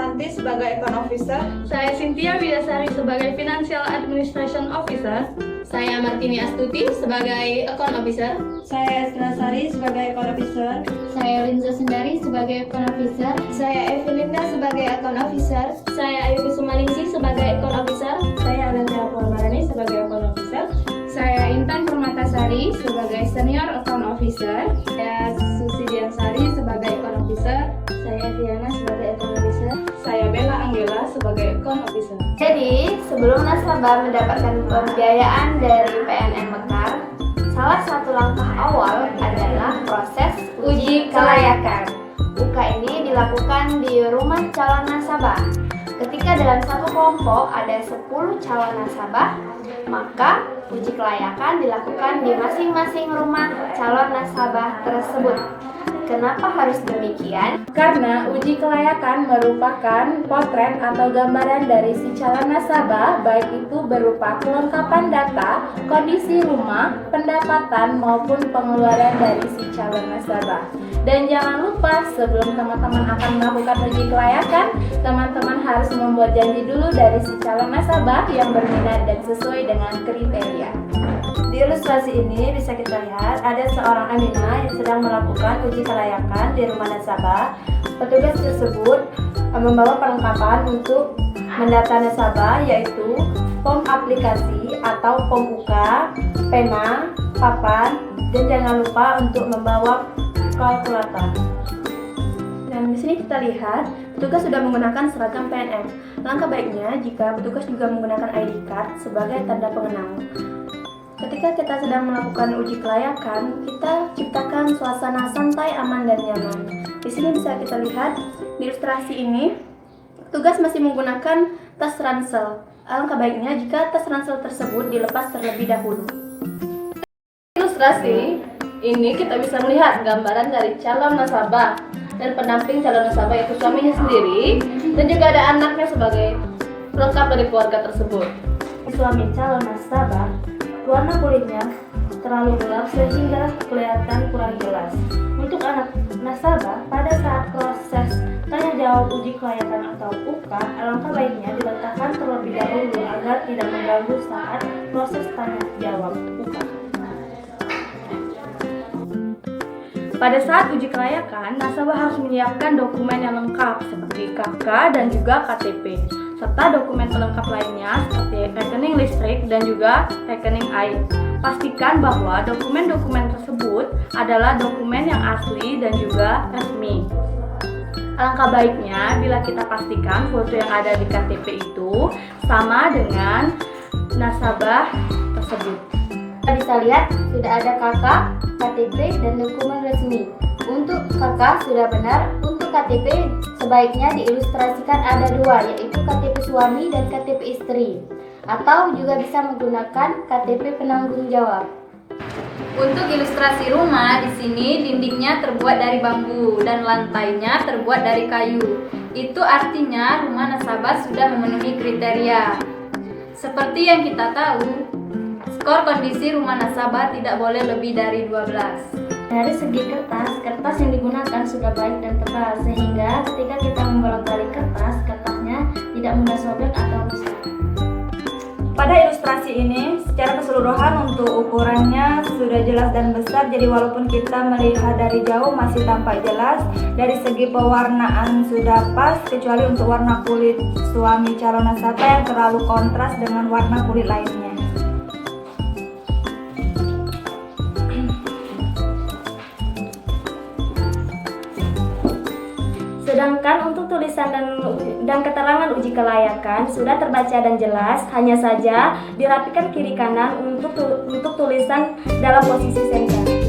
Santi sebagai Account Officer. Saya Cynthia Widasari sebagai Financial Administration Officer. Saya Martini Astuti sebagai Account Officer. Saya Estela Sari sebagai Account Officer. Saya Linza Sendari sebagai Account Officer. Saya Evelinda sebagai Account Officer. Saya Ayu Kusumalingsi sebagai Account Officer. Saya Ananda Puarmarani sebagai Account Officer. Saya Intan Permatasari sebagai Senior Account Officer. Saya Susi Diansari sebagai Account Officer. Saya Diana sebagai Account Officer. Saya Bella Anggela sebagai Account Officer. Jadi, sebelum nasabah mendapatkan pembiayaan dari PNM Mekar, salah satu langkah awal adalah proses uji kelayakan. UK ini dilakukan di rumah calon nasabah. Ketika dalam satu kelompok ada 10 calon nasabah, maka uji kelayakan dilakukan di masing-masing rumah calon nasabah tersebut. Kenapa harus demikian? Karena uji kelayakan merupakan potret atau gambaran dari si calon nasabah, baik itu berupa kelengkapan data, kondisi rumah, pendapatan maupun pengeluaran dari si calon nasabah. Dan jangan lupa, sebelum teman-teman akan melakukan uji kelayakan, teman-teman harus membuat janji dulu dari si calon nasabah yang berminat dan sesuai dengan kriteria. Di ilustrasi ini bisa kita lihat ada seorang Aminah yang sedang melakukan uji kelayakan di rumah nasabah. Petugas tersebut membawa perlengkapan untuk mendata nasabah, yaitu form aplikasi atau form UK, pena, papan, dan jangan lupa untuk membawa kalkulator. Dan di sini kita lihat petugas sudah menggunakan seragam PNM. Langkah baiknya jika petugas juga menggunakan ID card sebagai tanda pengenal. Ketika kita sedang melakukan uji kelayakan, kita ciptakan suasana santai, aman, dan nyaman. Di sini bisa kita lihat di ilustrasi ini, petugas masih menggunakan tas ransel. Alangkah baiknya jika tas ransel tersebut dilepas terlebih dahulu. Ilustrasi ini kita bisa melihat gambaran dari calon nasabah dan pendamping calon nasabah, yaitu suaminya sendiri, dan juga ada anaknya sebagai pelengkap dari keluarga tersebut. Suami calon nasabah, warna kulitnya terlalu gelap sehingga kelihatan kurang jelas. Untuk anak nasabah, pada saat proses tanya jawab uji kelayakan atau UK, alangkah baiknya diletakkan terlebih dahulu agar tidak mengganggu saat proses tanya jawab UK. Pada saat uji kelayakan, nasabah harus menyiapkan dokumen yang lengkap seperti KK dan juga KTP, serta dokumen pelengkap lainnya seperti rekening listrik dan juga rekening air. Pastikan bahwa dokumen-dokumen tersebut adalah dokumen yang asli dan juga resmi. Alangkah baiknya bila kita pastikan foto yang ada di KTP itu sama dengan nasabah tersebut. Kita bisa lihat sudah ada KK, KTP, dan dokumen resmi. Untuk KK sudah benar, untuk KTP sebaiknya diilustrasikan ada dua, yaitu KTP suami dan KTP istri. Atau juga bisa menggunakan KTP penanggung jawab. Untuk ilustrasi rumah, di sini dindingnya terbuat dari bambu dan lantainya terbuat dari kayu. Itu artinya rumah nasabah sudah memenuhi kriteria. Seperti yang kita tahu, skor kondisi rumah nasabah tidak boleh lebih dari 12. Dari segi kertas yang digunakan sudah baik dan tebal, sehingga ketika kita membolak-balik kertasnya tidak mudah sobek atau rusak. Pada ilustrasi ini, secara keseluruhan untuk ukurannya sudah jelas dan besar, jadi walaupun kita melihat dari jauh masih tampak jelas. Dari segi pewarnaan sudah pas, kecuali untuk warna kulit suami calon nasabah yang terlalu kontras dengan warna kulit lainnya. Sedangkan untuk tulisan dan keterangan uji kelayakan sudah terbaca dan jelas, hanya saja dirapikan kiri kanan untuk tulisan dalam posisi senter.